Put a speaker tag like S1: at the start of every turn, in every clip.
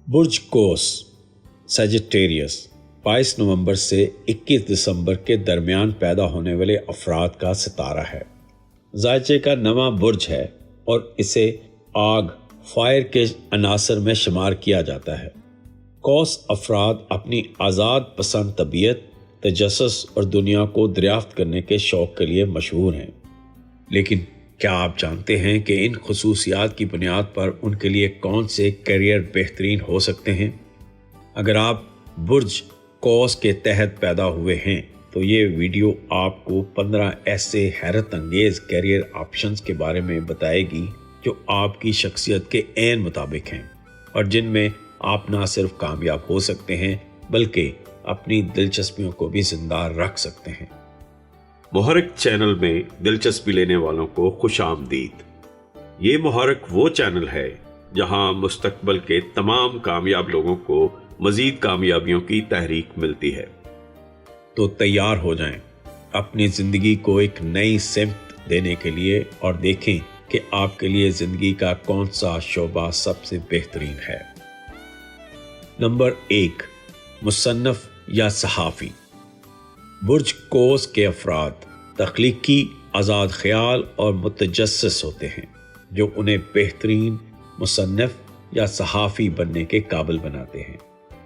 S1: برج कोस Sagittarius 22 नवंबर से 21 दिसंबर के दरमियान पैदा होने वाले अफराद का सितारा है। ज़ायचे का नवा बुर्ज है और इसे आग फायर के अनासर में शुमार किया जाता है। कोस अफराद अपनी आज़ाद पसंद तबीयत, तजस्सुस और दुनिया को दरियाफ्त करने के शौक़ के लिए मशहूर हैं। लेकिन क्या आप जानते हैं कि इन खसूसियात की बुनियाद पर उनके लिए कौन से करियर बेहतरीन हो सकते हैं? अगर आप बुर्ज कोस के तहत पैदा हुए हैं तो ये वीडियो आपको 15 ऐसे हैरत अंगेज़ करियर ऑप्शंस के बारे में बताएगी जो आपकी शख्सियत के ऐन मुताबिक हैं और जिनमें आप ना सिर्फ कामयाब हो सकते हैं बल्कि अपनी दिलचस्पियों को भी जिंदा रख सकते हैं।
S2: मुहर्रिक चैनल में दिलचस्पी लेने वालों को खुश आमदीद। ये मुहर्रिक वो चैनल है जहां मुस्तकबल के तमाम कामयाब लोगों को मजीद कामयाबियों की तहरीक मिलती है।
S1: तो तैयार हो जाएं अपनी ज़िंदगी को एक नई सिमत देने के लिए और देखें कि आपके लिए ज़िंदगी का कौन सा शोबा सबसे बेहतरीन है। नंबर 1, मुसन्नफ़ या सहाफ़ी। बुर्ज कोस के अफराद तख्लीकी, आज़ाद ख्याल और मुतजस्सिस होते हैं जो उन्हें बेहतरीन मुसन्नफ़ या सहाफ़ी बनने के काबिल बनाते हैं।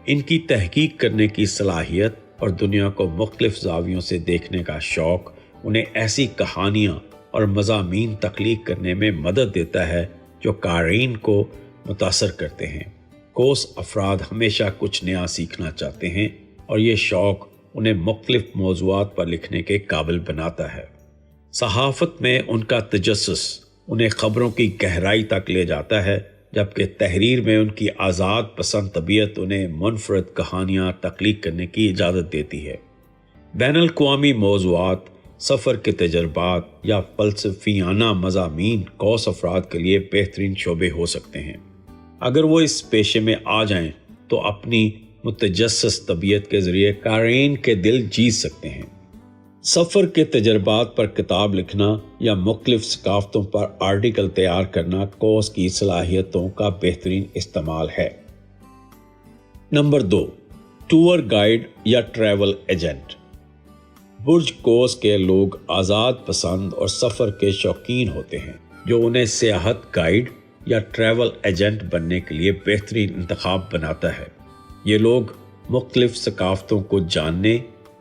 S1: इनकी तहकीक करने की सलाहियत और दुनिया को मुख्तलिफ ज़ावियों से देखने का शौक़ उन्हें ऐसी कहानियाँ और मज़ामीन तख्लीक करने में मदद देता है जो क़ारीन को मुतासर करते हैं। कोस अफराद हमेशा कुछ नया सीखना चाहते हैं और ये शौक़ उन्हें मुख्तलिफ मौज़ूआत पर लिखने के काबिल बनाता है। सहाफ़त में उनका तजस्सुस उन्हें ख़बरों की गहराई तक ले जाता है, जबकि तहरीर में उनकी आज़ाद पसंद तबीयत उन्हें मुनफरद कहानियाँ तख्लीक करने की इजाज़त देती है। बैनुल अक़वामी मौज़ूआत, सफ़र के तजर्बात या फ़लसफ़ियाना मज़ामीन कोस अफराद के लिए बेहतरीन शोबे हो सकते हैं। अगर वो इस पेशे में आ जाएं तो अपनी मुतजस्सिस तबीयत के ज़रिए क़ारीन के दिल जीत सकते हैं। सफ़र के तजर्बात पर किताब लिखना या मुख्तलिफ सकाफ़तों पर आर्टिकल तैयार करना कोस की सलाहियतों का बेहतरीन इस्तेमाल है। नंबर 2, टूर गाइड या ट्रैवल एजेंट। बुर्ज कोस के लोग आज़ाद पसंद और सफ़र के शौकीन होते हैं जो उन्हें सियाहत गाइड या ट्रैवल एजेंट बनने के लिए बेहतरीन इंतखाब बनाता है। ये लोग मुख्तलिफ सकाफ़तों को जानने,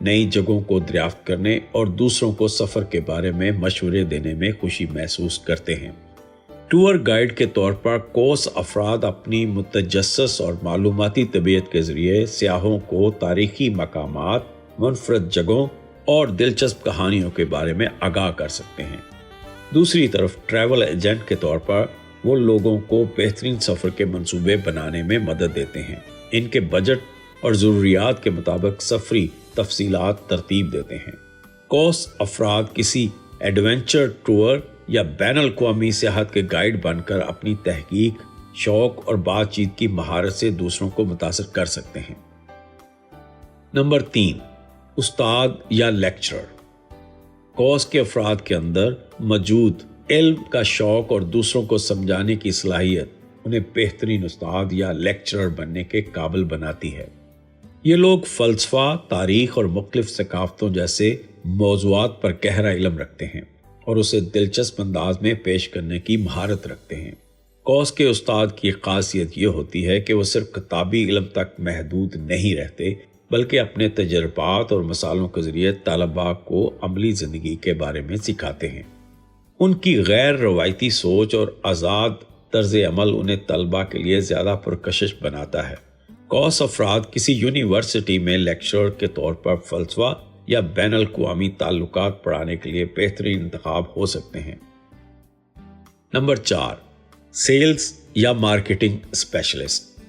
S1: नई जगहों को दरियाफ्त करने और दूसरों को सफ़र के बारे में मशवरे देने में खुशी महसूस करते हैं। टूर गाइड के तौर पर कोस अफराद अपनी मुतजस्सिस और मालूमाती तबीयत के ज़रिए सियाहों को तारीख़ी मकामात, मुनफरद जगहों और दिलचस्प कहानियों के बारे में आगाह कर सकते हैं। दूसरी तरफ ट्रैवल एजेंट के तौर पर वो लोगों को बेहतरीन सफ़र के मंसूबे बनाने में मदद देते हैं। इनके बजट और ज़रूरियात के मुताबिक सफरी तफसीलात तरतीब देते हैं। कोस अफराद किसी एडवेंचर टूर या बैनुल अक़वामी सियाहत के गाइड बनकर अपनी तहकीक, शौक़ और बातचीत की महारत से दूसरों को मुतासर कर सकते हैं। नंबर 3, उस्ताद या लेक्चरर। कोस के अफराद के अंदर मौजूद इल्म का शौक़ और दूसरों को समझाने की सलाहियत उन्हें बेहतरीन उस्ताद या लेक्चरर बनने के काबिल बनाती है। ये लोग फ़लसफ़ा, तारीख़ और मुख्तलिफ सकाफ़तों जैसे मौज़ूआत पर गहरा इल्म रखते हैं और उसे दिलचस्प अंदाज में पेश करने की महारत रखते हैं। कोस के उस्ताद की ख़ासियत ये होती है कि वो सिर्फ किताबी इल्म तक महदूद नहीं रहते बल्कि अपने तजर्बात और मसालों के ज़रिए तलबा को अमली ज़िंदगी के बारे में सिखाते हैं। उनकी गैर रवायती सोच और आज़ाद तर्ज़ अमल उन्हें तलबा के लिए ज़्यादा पुरकशिश बनाता है। कोस अफराद किसी यूनिवर्सिटी में लेक्चरर के तौर पर फ़लसफ़ा या बैनुल अक़वामी ताल्लुकात पढ़ाने के लिए बेहतरीन इंतखाब हो सकते हैं। नंबर 4, सेल्स या मार्केटिंग स्पेशलिस्ट।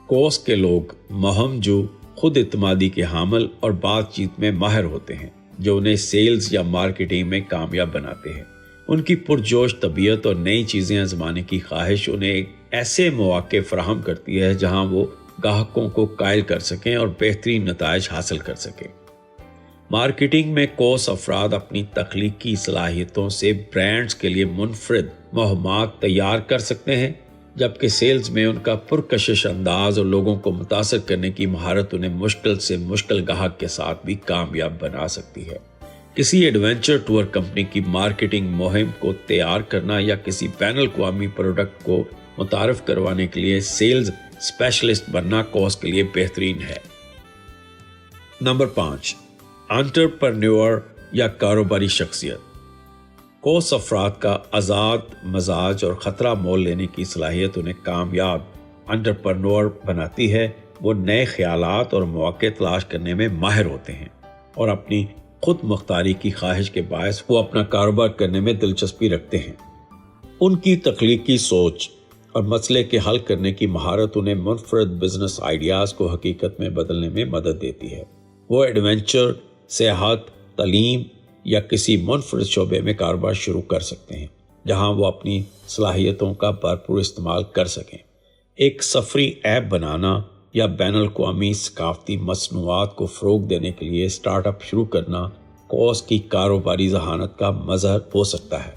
S1: कोस के लोग महमजू, खुद इत्मादी के हामिल और बातचीत में माहिर होते हैं जो उन्हें सेल्स या मार्केटिंग में कामयाब बनाते हैं। उनकी पुरजोश तबीयत और नई चीज़ें आजमाने की ख्वाहिश उन्हें ऐसे मौके फराहम करती है जहां वो ग्राहकों को कायल कर सकें और बेहतरीन नताइज हासिल कर सकें। मार्केटिंग में कोस अफराद अपनी तख्लीकी सलाहियतों से ब्रांड्स के लिए मुनफरद मुहिमात तैयार कर सकते हैं جبکہ سیلز میں ان کا پرکشش انداز اور لوگوں کو متاثر کرنے کی مہارت انہیں مشکل سے مشکل گاہک کے ساتھ بھی کامیاب بنا سکتی ہے۔ کسی ایڈونچر ٹور کمپنی کی مارکیٹنگ مہم کو تیار کرنا یا کسی بین الاقوامی پروڈکٹ کو متعارف کروانے کے لیے سیلز اسپیشلسٹ بننا کوس کے لیے بہترین ہے۔ نمبر 5، انٹرپرنیور یا کاروباری شخصیت۔ کوس افراد کا آزاد مزاج اور خطرہ مول لینے کی صلاحیت انہیں کامیاب انٹرپرنور بناتی ہے۔ وہ نئے خیالات اور مواقع تلاش کرنے میں ماہر ہوتے ہیں اور اپنی خود مختاری کی خواہش کے باعث وہ اپنا کاروبار کرنے میں دلچسپی رکھتے ہیں۔ ان کی تخلیقی سوچ اور مسئلے کے حل کرنے کی مہارت انہیں منفرد بزنس آئیڈیاز کو حقیقت میں بدلنے میں مدد دیتی ہے۔ وہ ایڈونچر، سیاحت، تعلیم یا کسی منفرد شعبے میں کاروبار شروع کر سکتے ہیں جہاں وہ اپنی صلاحیتوں کا بھرپور استعمال کر سکیں۔ ایک سفری ایپ بنانا یا بین الاقوامی ثقافتی مصنوعات کو فروغ دینے کے لیے اسٹارٹ اپ شروع کرنا کوس کی کاروباری ذہانت کا مظہر ہو سکتا ہے۔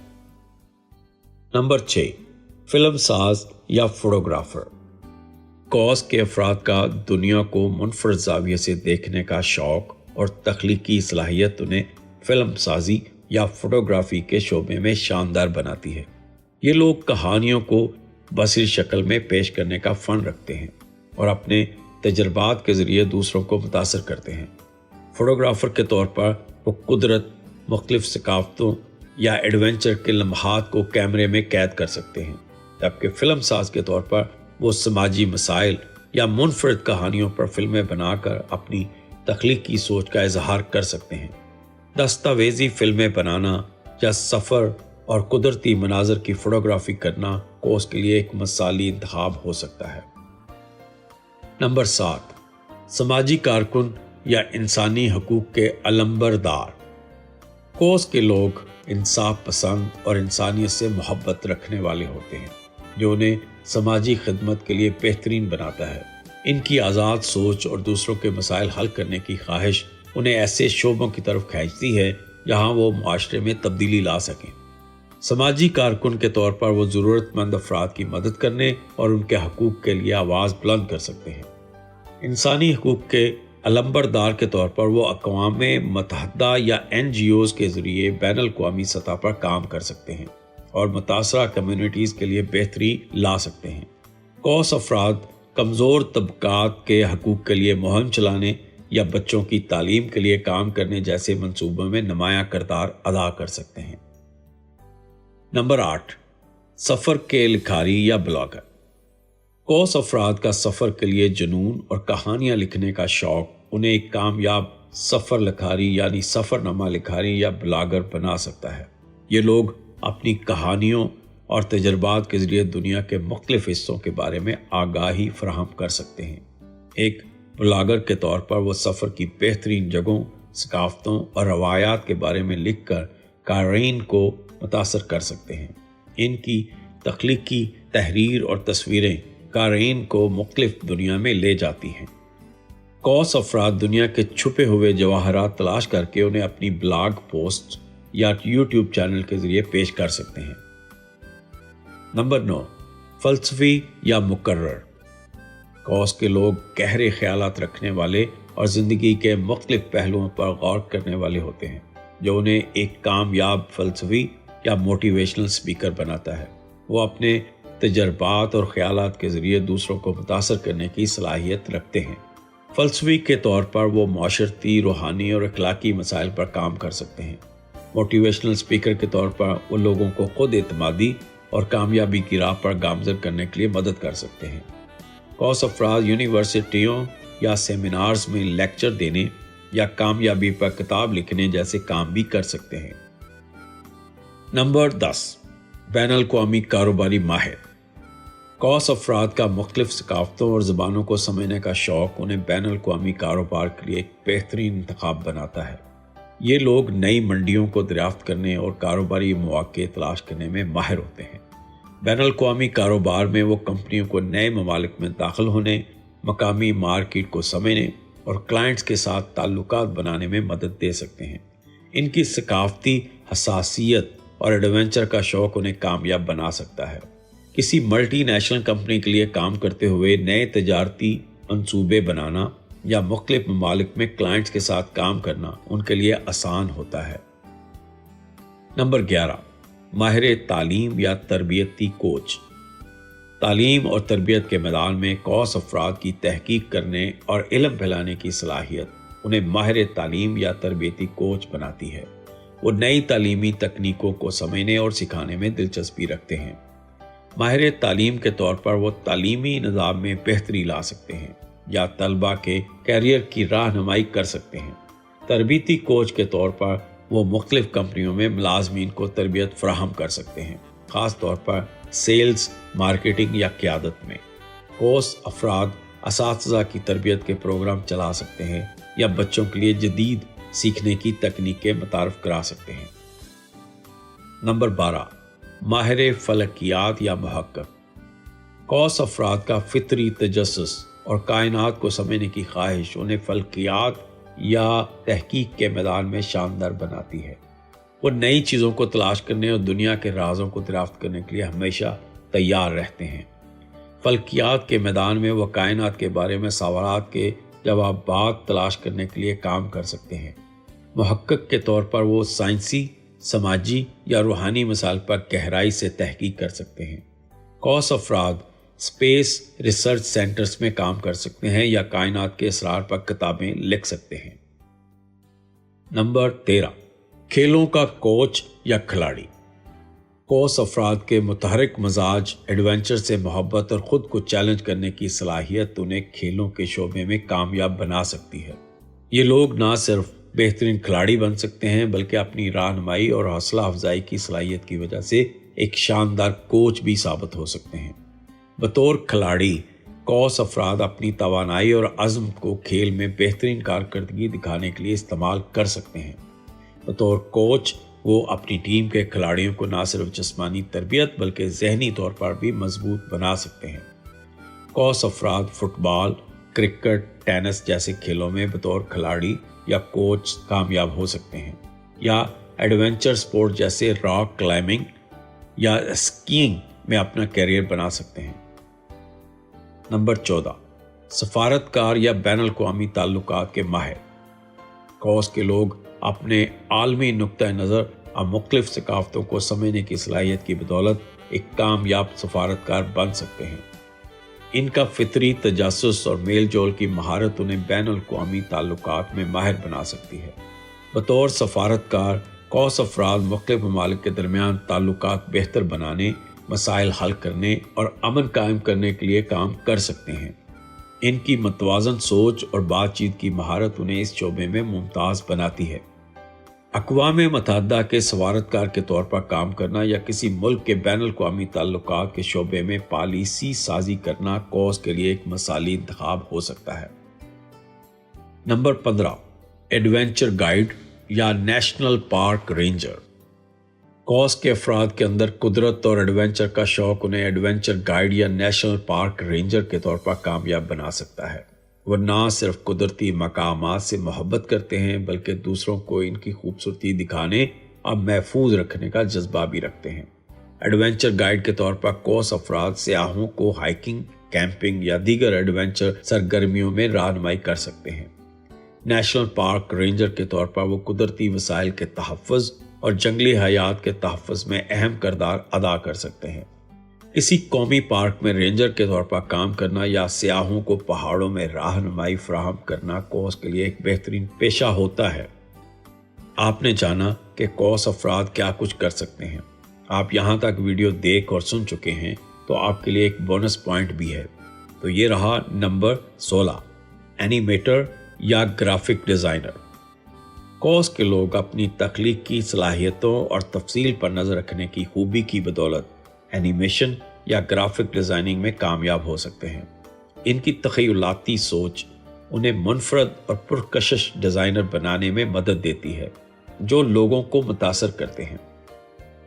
S1: نمبر 6، فلم ساز یا فوٹوگرافر۔ کوس کے افراد کا دنیا کو منفرد زاویے سے دیکھنے کا شوق اور تخلیقی صلاحیت انہیں فلم سازی یا فوٹوگرافی کے شعبے میں شاندار بناتی ہے۔ یہ لوگ کہانیوں کو بصری شکل میں پیش کرنے کا فن رکھتے ہیں اور اپنے تجربات کے ذریعے دوسروں کو متاثر کرتے ہیں۔ فوٹوگرافر کے طور پر وہ قدرت، مختلف ثقافتوں یا ایڈونچر کے لمحات کو کیمرے میں قید کر سکتے ہیں، جبکہ فلم ساز کے طور پر وہ سماجی مسائل یا منفرد کہانیوں پر فلمیں بنا کر اپنی تخلیقی سوچ کا اظہار کر سکتے ہیں۔ دستاویزی فلمیں بنانا یا سفر اور قدرتی مناظر کی فوٹوگرافی کرنا کوس کے لیے ایک مثالی انتخاب ہو سکتا ہے۔ نمبر 7، سماجی کارکن یا انسانی حقوق کے علمبردار۔ کوس کے لوگ انصاف پسند اور انسانیت سے محبت رکھنے والے ہوتے ہیں، جو انہیں سماجی خدمت کے لیے بہترین بناتا ہے۔ ان کی آزاد سوچ اور دوسروں کے مسائل حل کرنے کی خواہش انہیں ایسے شعبوں کی طرف کھینچتی ہے جہاں وہ معاشرے میں تبدیلی لا سکیں۔ سماجی کارکن کے طور پر وہ ضرورت مند افراد کی مدد کرنے اور ان کے حقوق کے لیے آواز بلند کر سکتے ہیں۔ انسانی حقوق کے علمبردار کے طور پر وہ اقوام متحدہ یا NGOs کے ذریعے بین الاقوامی سطح پر کام کر سکتے ہیں اور متاثرہ کمیونٹیز کے لیے بہتری لا سکتے ہیں۔ کوس افراد کمزور طبقات کے حقوق کے لیے مہم چلانے یا بچوں کی تعلیم کے لیے کام کرنے جیسے منصوبوں میں نمایاں کردار ادا کر سکتے ہیں۔ نمبر 8، سفر کے لکھاری یا بلاگر۔ کوس افراد کا سفر کے لیے جنون اور کہانیاں لکھنے کا شوق انہیں ایک کامیاب سفر لکھاری یعنی سفر نامہ لکھاری یا بلاگر بنا سکتا ہے۔ یہ لوگ اپنی کہانیوں اور تجربات کے ذریعے دنیا کے مختلف حصوں کے بارے میں آگاہی فراہم کر سکتے ہیں۔ ایک بلاگر کے طور پر وہ سفر کی بہترین جگہوں، ثقافتوں اور روایات کے بارے میں لکھ کر قارئین کو متاثر کر سکتے ہیں۔ ان کی تخلیقی تحریر اور تصویریں قارئین کو مختلف دنیا میں لے جاتی ہیں۔ کوس افراد دنیا کے چھپے ہوئے جواہرات تلاش کر کے انہیں اپنی بلاگ پوسٹ یا یوٹیوب چینل کے ذریعے پیش کر سکتے ہیں۔ نمبر 9، فلسفی یا مقرر۔ کوس کے لوگ گہرے خیالات رکھنے والے اور زندگی کے مختلف پہلوؤں پر غور کرنے والے ہوتے ہیں، جو انہیں ایک کامیاب فلسفی یا موٹیویشنل اسپیکر بناتا ہے۔ وہ اپنے تجربات اور خیالات کے ذریعے دوسروں کو متاثر کرنے کی صلاحیت رکھتے ہیں۔ فلسفی کے طور پر وہ معاشرتی، روحانی اور اخلاقی مسائل پر کام کر سکتے ہیں۔ موٹیویشنل اسپیکر کے طور پر وہ لوگوں کو خود اعتمادی اور کامیابی کی راہ پر گامزن کرنے کے لیے مدد کر سکتے ہیں۔ کوس افراد یونیورسٹیوں یا سیمینارز میں لیکچر دینے یا کامیابی پر کتاب لکھنے جیسے کام بھی کر سکتے ہیں۔ نمبر 10، بین الاقوامی کاروباری ماہر۔ کوس افراد کا مختلف ثقافتوں اور زبانوں کو سمجھنے کا شوق انہیں بین الاقوامی کاروبار کے لیے ایک بہترین انتخاب بناتا ہے۔ یہ لوگ نئی منڈیوں کو دریافت کرنے اور کاروباری مواقع تلاش کرنے میں ماہر ہوتے ہیں۔ بین الاقوامی کاروبار میں وہ کمپنیوں کو نئے ممالک میں داخل ہونے، مقامی مارکیٹ کو سمجھنے اور کلائنٹس کے ساتھ تعلقات بنانے میں مدد دے سکتے ہیں۔ ان کی ثقافتی حساسیت اور ایڈونچر کا شوق انہیں کامیاب بنا سکتا ہے۔ किसी मल्टी नेशनल कंपनी के लिए काम करते हुए नए तजारती मंसूबे बनाना या मुख्तलिफ ममालिक में क्लाइंट्स के साथ काम करना उनके लिए आसान होता है। नंबर 11, माहिर तालीम या तरबियती कोच। तालीम और तरबियत के मैदान में कौस अफराद की तहकीक करने और इल्म फैलाने की सलाहियत उन्हें माहिर तालीम या तरबियती कोच बनाती है। वो नई तालीमी तकनीकों को समझने और सिखाने में दिलचस्पी रखते हैं। माहिर तालीम के तौर पर वो तालीमी निज़ाम में बेहतरी ला सकते हैं या तलबा के कैरियर की रहनुमाई कर सकते हैं। तरबियती कोच के तौर पर वो मुख्तलिफ कंपनियों में मुलाजमीन को तरबियत फराहम कर सकते हैं, ख़ास तौर पर सेल्स, मार्केटिंग या क़यादत में। कोच अफराद असातिज़ा की तरबियत के प्रोग्राम चला सकते हैं या बच्चों के लिए जदीद सीखने की तकनीकें मुतारफ़ करा सकते हैं। नंबर 12, माहिर फलकियात या मुहक्किक। कौस अफराद का फितरी तजस्सुस और कायनात को समझने की ख्वाहिश उन्हें फलकियात या तहकीक के मैदान में शानदार बनाती है। वो नई चीज़ों को तलाश करने और दुनिया के राज़ों को दरियाफ्त करने के लिए हमेशा तैयार रहते हैं। फलकियात के मैदान में वो कायनात के बारे में सवालात के जवाबात तलाश करने के लिए काम कर सकते हैं। मुहक्किक के तौर पर वो साइंसी, समाजी या रूहानी मसाइल पर गहराई से तहकीक कर सकते हैं। कौस अफराद स्पेस रिसर्च सेंटर्स में काम कर सकते हैं या कायनात के असरार पर किताबें लिख सकते हैं। नंबर 13, खेलों का कोच या खिलाड़ी। कौस अफराद के मुतहरिक मजाज, एडवेंचर से मोहब्बत और ख़ुद को चैलेंज करने की सलाहियत उन्हें खेलों के शोबे में कामयाब बना सकती है। ये लोग ना सिर्फ बेहतरीन खिलाड़ी बन सकते हैं बल्कि अपनी रहनुमाई और हौसला अफजाई की सलाहियत की वजह से एक शानदार कोच भी साबित हो सकते हैं। बतौर खिलाड़ी कौस अफराद अपनी तवानाई और अज़्म को खेल में बेहतरीन कारकर्दगी दिखाने के लिए इस्तेमाल कर सकते हैं। बतौर कोच वो अपनी टीम के खिलाड़ियों को न सिर्फ जिस्मानी तरबियत बल्कि जहनी तौर पर भी मजबूत बना सकते हैं। कौस अफराद फुटबॉल, क्रिकेट, टेनिस जैसे खेलों में बतौर खिलाड़ी या कोच कामयाब हो सकते हैं या एडवेंचर स्पोर्ट जैसे रॉक क्लाइंबिंग या स्कीइंग में अपना कैरियर बना सकते हैं। नंबर 14, सफारतकार या बैनुल अक़वामी ताल्लुकात के माहिर। कौस के लोग अपने आलमी नुक्ता नज़र और मुख्तलिफ सकाफ़तों को समझने की सलाहियत की बदौलत एक कामयाब सफारतकार बन सकते हैं। इनका फितरी तजासुस और मेल जोल की महारत उन्हें बैनुल अक़वामी ताल्लुकात में माहिर बना सकती है। बतौर सफारतकार कौस अफराद मुख्तलिफ ममालिक के दरमियान ताल्लुकात बेहतर बनाने, मसाइल हल करने और अमन कायम करने के लिए काम कर सकते हैं। इनकी मतवाज़न सोच और बातचीत की महारत उन्हें इस शोबे में मुमताज़ बनाती है। अक़वाम मुत्तहिदा के सफारतकार के तौर पर काम करना या किसी मुल्क के बैनुल अक़वामी ताल्लुकात के शोबे में पॉलिसी साजी करना कौस के लिए एक मसाली इंतखाब हो सकता है। नंबर 15, एडवेंचर गाइड या नेशनल पार्क रेंजर। कौस के अफराद के अंदर कुदरत और एडवेंचर का शौक उन्हें एडवेंचर गाइड या नेशनल पार्क रेंजर के तौर पर कामयाब बना सकता है। वह ना सिर्फ कुदरती मकामात से मोहब्बत करते हैं बल्कि दूसरों को इनकी खूबसूरती दिखाने और महफूज रखने का जज्बा भी रखते हैं। एडवेंचर गाइड के तौर पर कौस अफराद सियाहों को हाइकिंग, कैंपिंग या दीगर एडवेंचर सरगर्मियों में रहनुमाई कर सकते हैं। नेशनल पार्क रेंजर के तौर पर वो कुदरती वसाइल के तहफ़्फ़ुज़ और जंगली हयात के तहफ़्फ़ुज़ में अहम किरदार अदा कर सकते हैं। किसी कौमी पार्क में रेंजर के तौर पर काम करना या सियाहों को पहाड़ों में रहनुमाई फराहम करना कौस के लिए एक बेहतरीन पेशा होता है। आपने जाना कि कौस अफराद क्या कुछ कर सकते हैं। आप यहाँ तक वीडियो देख और सुन चुके हैं तो आपके लिए एक बोनस पॉइंट भी है। तो ये रहा नंबर 16, एनिमेटर या ग्राफिक डिज़ाइनर। कौस के लोग अपनी तख्लीक की सलाहियतों और तफसील पर नज़र रखने की खूबी की बदौलत एनिमेशन या ग्राफिक डिज़ाइनिंग में कामयाब हो सकते हैं। इनकी तख़य्युलाती सोच उन्हें मुनफरद और पुरकशिश डिज़ाइनर बनाने में मदद देती है जो लोगों को मुतासर करते हैं।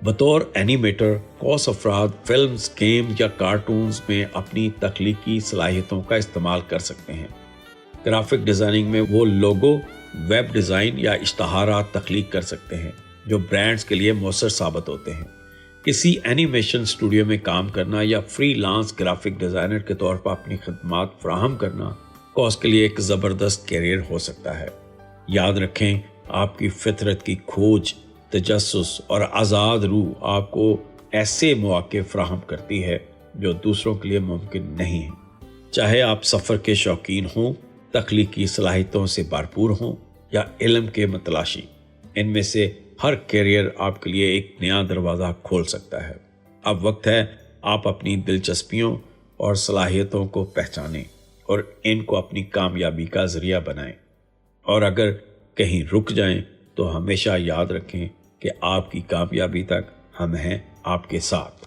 S1: बतौर एनिमेटर कौस अफराद फिल्म्स, गेम या कार्टून्स में अपनी तख्लीकी सलाहियतों का इस्तेमाल कर सकते हैं। ग्राफिक डिज़ाइनिंग में वो लोगो, वेब डिज़ाइन या इश्तहारात तख्लीक कर सकते हैं जो ब्रांड्स के लिए मौसर साबित होते हैं। کسی اینیمیشن اسٹوڈیو میں کام کرنا یا فری لانس گرافک ڈیزائنر کے طور پر اپنی خدمات فراہم کرنا کوس کے لیے ایک زبردست کیریئر ہو سکتا ہے۔ یاد رکھیں، آپ کی فطرت کی کھوج، تجسس اور آزاد روح آپ کو ایسے مواقع فراہم کرتی ہے جو دوسروں کے لیے ممکن نہیں ہیں۔ چاہے آپ سفر کے شوقین ہوں، تخلیقی صلاحیتوں سے بھرپور ہوں یا علم کے متلاشی، ان میں سے ہر کیریئر آپ کے لیے ایک نیا دروازہ کھول سکتا ہے۔ اب وقت ہے آپ اپنی دلچسپیوں اور صلاحیتوں کو پہچانیں اور ان کو اپنی کامیابی کا ذریعہ بنائیں، اور اگر کہیں رک جائیں تو ہمیشہ یاد رکھیں کہ آپ کی کامیابی تک ہم ہیں آپ کے ساتھ۔